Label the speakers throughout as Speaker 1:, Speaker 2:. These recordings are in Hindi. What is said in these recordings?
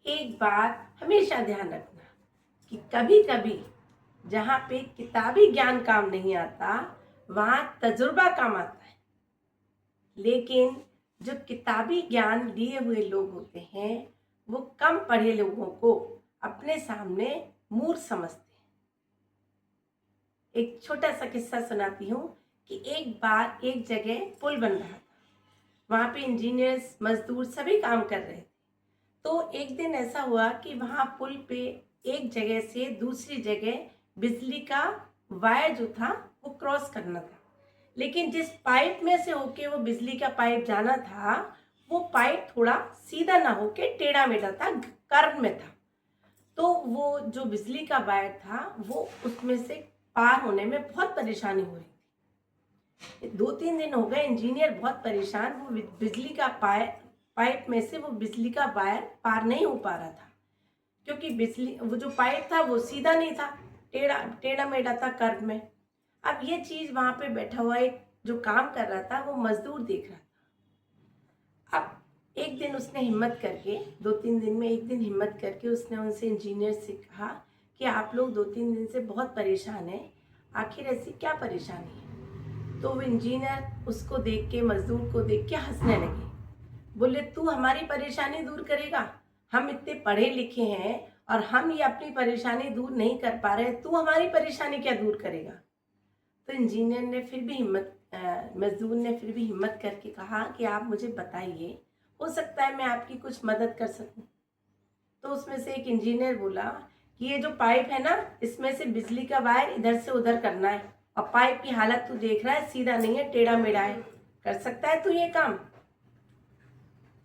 Speaker 1: एक बात हमेशा ध्यान रखना कि कभी कभी जहाँ पे किताबी ज्ञान काम नहीं आता वहाँ तजुर्बा काम आता है। लेकिन जो किताबी ज्ञान लिए हुए लोग होते हैं वो कम पढ़े लोगों को अपने सामने मूर्ख समझते हैं। एक छोटा सा किस्सा सुनाती हूँ कि एक बार एक जगह पुल बन रहा था। वहाँ पे इंजीनियर्स मजदूर सभी काम कर रहे थे। तो एक दिन ऐसा हुआ कि वहाँ पुल पे एक जगह से दूसरी जगह बिजली का वायर जो था वो क्रॉस करना था। लेकिन जिस पाइप में से होके वो बिजली का पाइप जाना था वो पाइप थोड़ा सीधा ना होके टेढ़ा मेढ़ा था, कर्व में था। तो वो जो बिजली का वायर था वो उसमें से पार होने में बहुत परेशानी हो रही थी। 2-3 दिन हो गए, इंजीनियर बहुत परेशान। वो बिजली का पाइप में से वो बिजली का वायर पार नहीं हो पा रहा था क्योंकि बिजली वो जो पाइप था वो सीधा नहीं था, टेढ़ा टेढ़ा मेढ़ा था, कर्व में। अब ये चीज वहां पे बैठा हुआ एक जो काम कर रहा था वो मजदूर देख रहा था। अब एक दिन उसने हिम्मत करके, 2-3 दिन में एक दिन हिम्मत करके उसने उनसे, इंजीनियर से कहा कि आप लोग 2-3 दिन से बहुत परेशान हैं, आखिर ऐसी क्या परेशानी है? तो वो इंजीनियर उसको देख के, मजदूर को देख के हंसने लगे। बोले, तू हमारी परेशानी दूर करेगा? हम इतने पढ़े लिखे हैं और हम ये अपनी परेशानी दूर नहीं कर पा रहे, तू हमारी परेशानी क्या दूर करेगा? तो इंजीनियर ने फिर भी मजदूर ने फिर भी हिम्मत करके कहा कि आप मुझे बताइए, हो सकता है मैं आपकी कुछ मदद कर सकूं। तो उसमें से एक इंजीनियर बोला कि ये जो पाइप है ना, इसमें से बिजली का वायर इधर से उधर करना है और पाइप की हालत तू देख रहा है, सीधा नहीं है, टेढ़ा मेढ़ा है, कर सकता है तू ये काम?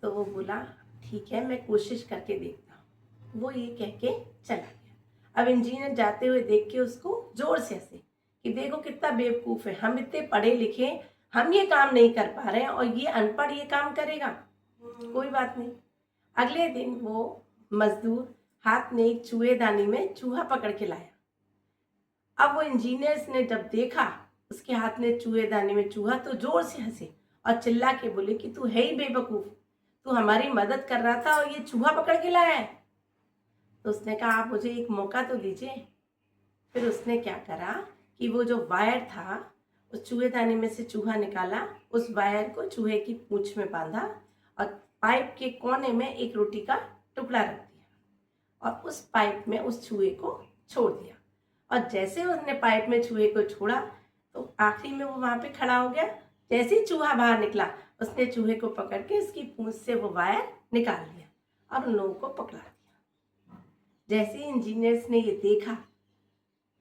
Speaker 1: तो वो बोला, ठीक है, मैं कोशिश करके देखता हूँ। वो ये कह के चला गया। अब इंजीनियर जाते हुए देख के उसको जोर से हंसे कि देखो कितना बेवकूफ है, हम इतने पढ़े लिखे, हम ये काम नहीं कर पा रहे हैं और ये अनपढ़ ये काम करेगा। कोई बात नहीं। अगले दिन वो मजदूर हाथ में एक चूहेदानी में चूहा पकड़ के लाया। अब वो इंजीनियर्स ने जब देखा उसके हाथ में चूहेदानी में चूहा तो जोर से हंसे और चिल्ला के बोले कि तू है ही बेवकूफ, तू हमारी मदद कर रहा था और ये चूहा पकड़ के लाया है। तो उसने कहा, आप मुझे एक मौका तो दीजिए। फिर उसने क्या करा कि वो जो वायर था उस चूहेदानी में से चूहा निकाला, उस वायर को चूहे की पूंछ में बांधा और पाइप के कोने में एक रोटी का टुकड़ा रख दिया और उस पाइप में उस चूहे को छोड़ दिया। और जैसे उसने पाइप में चूहे को छोड़ा तो आखिरी में वो वहां पे खड़ा हो गया। जैसे ही चूहा बाहर निकला उसने चूहे को पकड़ के उसकी पूंछ से वो वायर निकाल लिया और उन लोगों को पकड़ा दिया। जैसे ही इंजीनियर्स ने ये देखा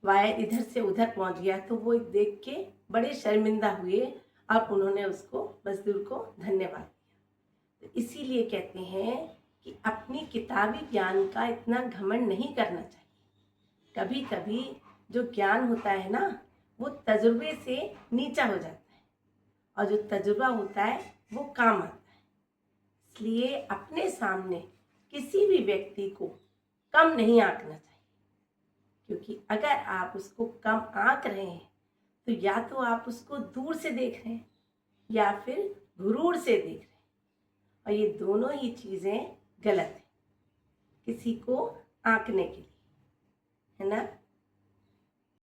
Speaker 1: वायर इधर से उधर पहुंच गया तो वो देख के बड़े शर्मिंदा हुए और उन्होंने उसको, मजदूर को, धन्यवाद दिया। तो इसीलिए कहते हैं कि अपनी किताबी ज्ञान का इतना घमंड नहीं करना चाहिए। कभी कभी जो ज्ञान होता है ना वो तजुर्बे से नीचा हो जाता है और जो तजुर्बा होता है वो काम आता है। इसलिए अपने सामने किसी भी व्यक्ति को कम नहीं आंकना चाहिए, क्योंकि अगर आप उसको कम आंक रहे हैं तो या तो आप उसको दूर से देख रहे हैं या फिर गुरूर से देख रहे हैं, और ये दोनों ही चीजें गलत है किसी को आंकने के लिए, है ना।